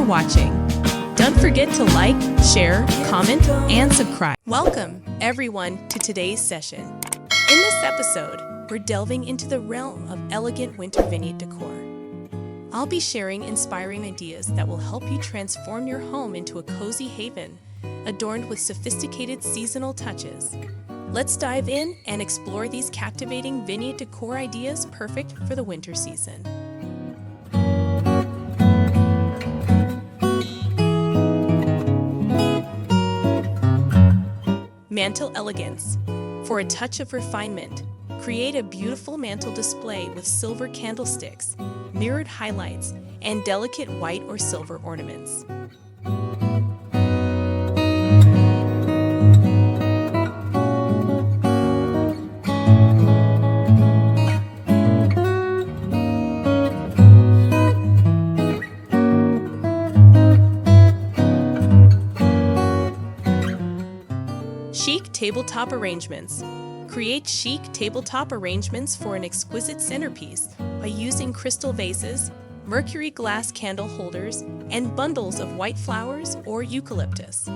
watching. Don't forget to like, share, comment, and subscribe. Welcome, everyone, to today's session. In this episode, we're delving into the realm of elegant winter vignette decor. I'll be sharing inspiring ideas that will help you transform your home into a cozy haven, adorned with sophisticated seasonal touches. Let's dive in and explore these captivating vignette decor ideas perfect for the winter season. Mantel elegance. For a touch of refinement, create a beautiful mantel display with silver candlesticks, mirrored highlights, and delicate white or silver ornaments. Chic tabletop arrangements. Create chic tabletop arrangements for an exquisite centerpiece by using crystal vases, mercury glass candle holders, and bundles of white flowers or eucalyptus.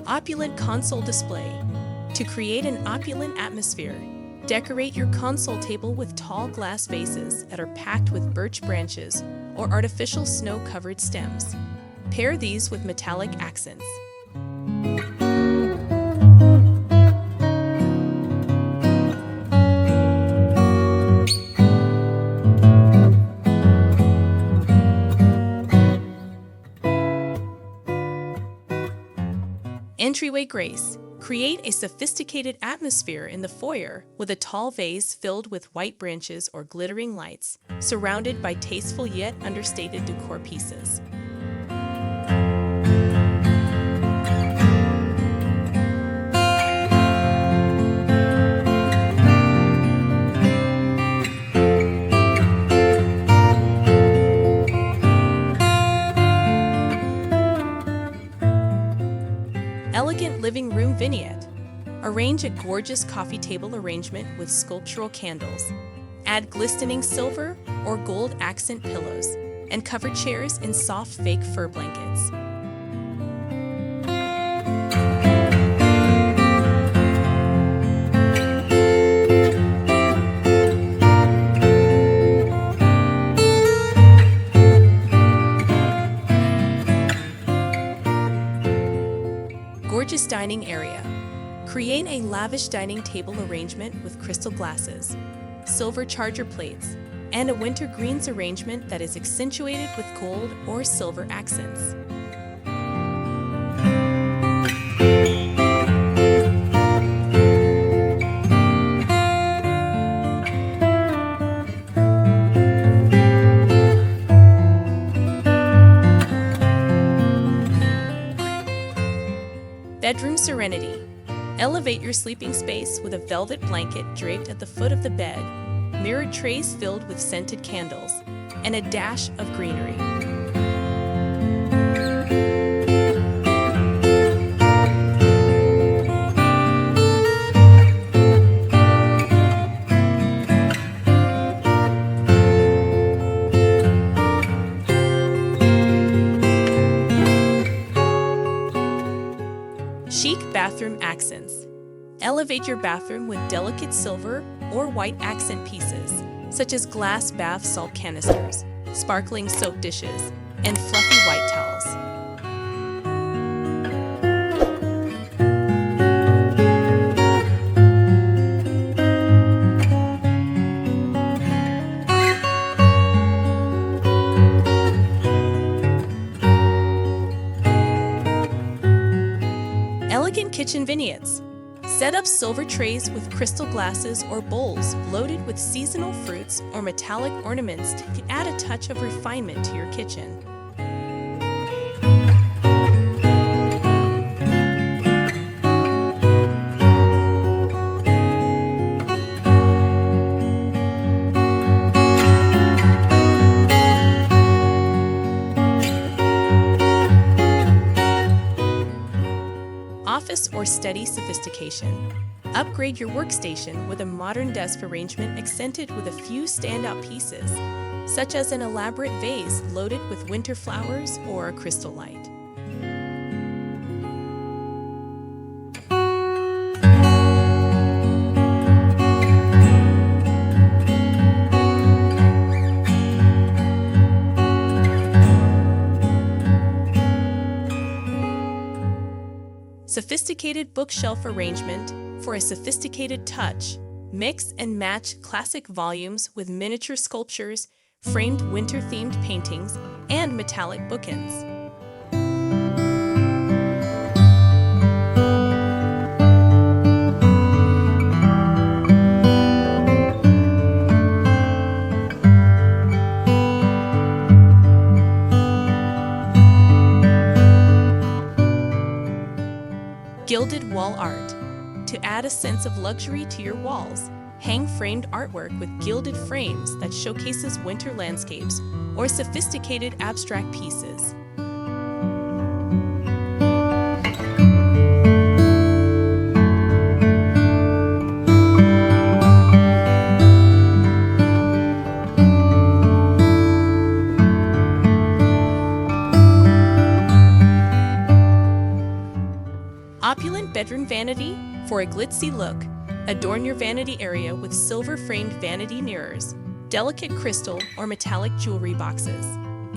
Opulent console display. To create an opulent atmosphere, decorate your console table with tall glass vases that are packed with birch branches or artificial snow-covered stems. Pair these with metallic accents. Entryway grace. Create a sophisticated atmosphere in the foyer with a tall vase filled with white branches or glittering lights, surrounded by tasteful yet understated decor pieces. Elegant living room vignette. Arrange a gorgeous coffee table arrangement with sculptural candles. Add glistening silver or gold accent pillows and cover chairs in soft fake fur blankets. Gorgeous dining area. Create a lavish dining table arrangement with crystal glasses, silver charger plates, and a winter greens arrangement that is accentuated with gold or silver accents. Bedroom serenity. Elevate your sleeping space with a velvet blanket draped at the foot of the bed, mirrored trays filled with scented candles, and a dash of greenery. Chic bathroom accents. Elevate your bathroom with delicate silver or white accent pieces, such as glass bath salt canisters, sparkling soap dishes, and fluffy white towels. Elegant kitchen vignettes. Set up silver trays with crystal glasses or bowls loaded with seasonal fruits or metallic ornaments to add a touch of refinement to your kitchen. steady sophistication. Upgrade your workstation with a modern desk arrangement accented with a few standout pieces, such as an elaborate vase loaded with winter flowers or a crystal light. Sophisticated bookshelf arrangement for a sophisticated touch. Mix and match classic volumes with miniature sculptures, framed winter-themed paintings, and metallic bookends. Gilded wall art. To add a sense of luxury to your walls, hang framed artwork with gilded frames that showcases winter landscapes or sophisticated abstract pieces. Opulent bedroom vanity. For a glitzy look, adorn your vanity area with silver-framed vanity mirrors, delicate crystal or metallic jewelry boxes,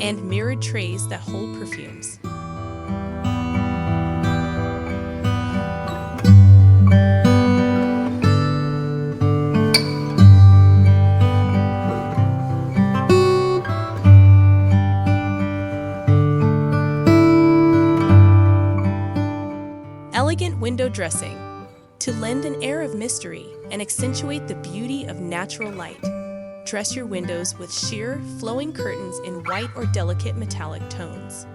and mirrored trays that hold perfumes. Elegant window dressing. To lend an air of mystery and accentuate the beauty of natural light, dress your windows with sheer, flowing curtains in white or delicate metallic tones.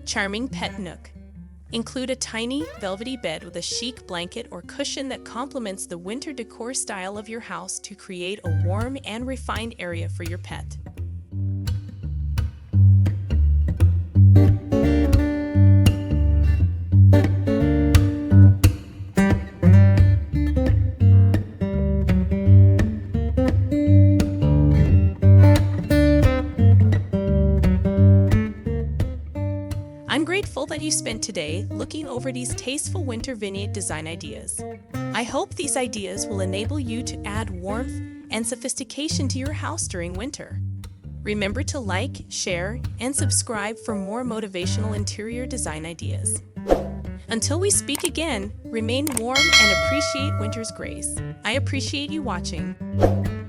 Charming pet nook. Include a tiny, velvety bed with a chic blanket or cushion that complements the winter decor style of your house to create a warm and refined area for your pet. I'm grateful that you spent today looking over these tasteful winter vignette design ideas. I hope these ideas will enable you to add warmth and sophistication to your house during winter. Remember to like, share, and subscribe for more motivational interior design ideas. Until we speak again, remain warm and appreciate winter's grace. I appreciate you watching.